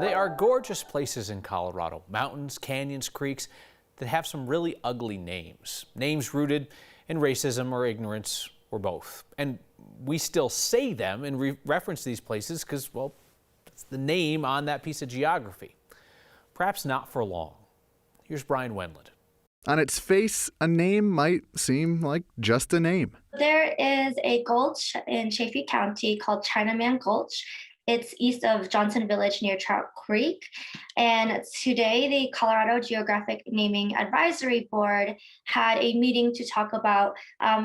They are gorgeous places in Colorado, mountains, canyons, creeks that have some really ugly names. Names rooted in racism or ignorance or both. And we still say them and reference these places because, well, it's the name on that piece of geography. Perhaps not for long. Here's Brian Wendland. On its face, a name might seem like just a name. There is a gulch in Chaffee County called Chinaman Gulch. It's east of Johnson Village near Trout Creek. And today, the Colorado Geographic Naming Advisory Board had a meeting to talk about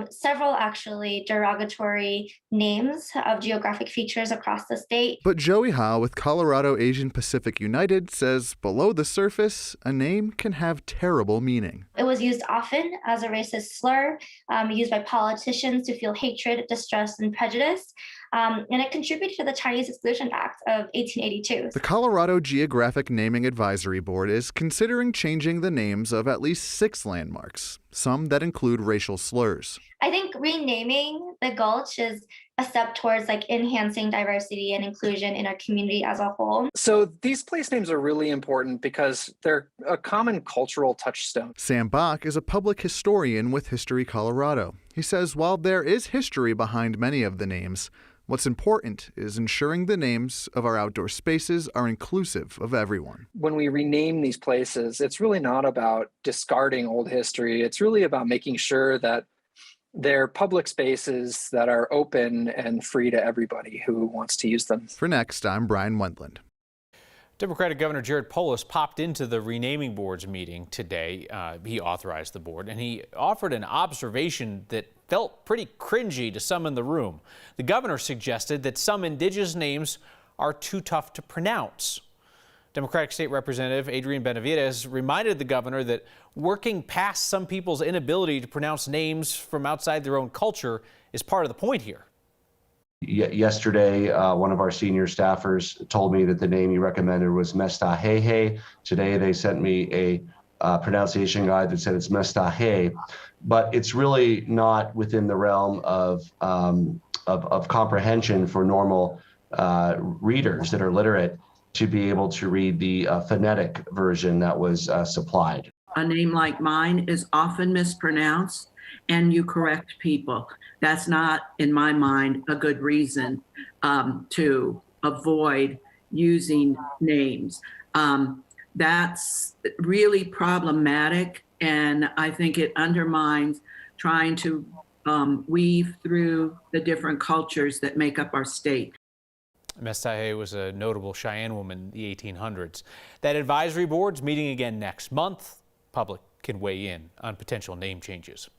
several actually derogatory names of geographic features across the state. But Joey Ha with Colorado Asian Pacific United says below the surface, a name can have terrible meaning. It was used often as a racist slur, used by politicians to feel hatred, distrust, and prejudice. And it contributed to the Chinese Exclusion Act of 1882. The Colorado Geographic Naming Advisory Board is considering changing the names of at least 6 landmarks, some that include racial slurs. I think renaming the gulch is a step towards enhancing diversity and inclusion in our community as a whole. So these place names are really important because they're a common cultural touchstone. Sam Bach is a public historian with History Colorado. He says while there is history behind many of the names, what's important is ensuring the names of our outdoor spaces are inclusive of everyone. When we rename these places, it's really not about discarding old history. It's really about making sure that they're public spaces that are open and free to everybody who wants to use them. For Next, I'm Brian Wendland. Democratic Governor Jared Polis popped into the renaming board's meeting today. He authorized the board, and he offered an observation that felt pretty cringy to some in the room. The governor suggested that some indigenous names are too tough to pronounce. Democratic State Representative Adrian Benavides reminded the governor that working past some people's inability to pronounce names from outside their own culture is part of the point here. Yesterday, one of our senior staffers told me that the name you recommended was Mestahehe. Today, they sent me a pronunciation guide that said it's Mestahe, but it's really not within the realm of comprehension for normal readers that are literate to be able to read the phonetic version that was supplied. A name like mine is often mispronounced, and you correct people. That's not, in my mind, a good reason to avoid using names. That's really problematic, and I think it undermines trying to weave through the different cultures that make up our state. Mestahe was a notable Cheyenne woman in the 1800s. That advisory board's meeting again next month. Public can weigh in on potential name changes.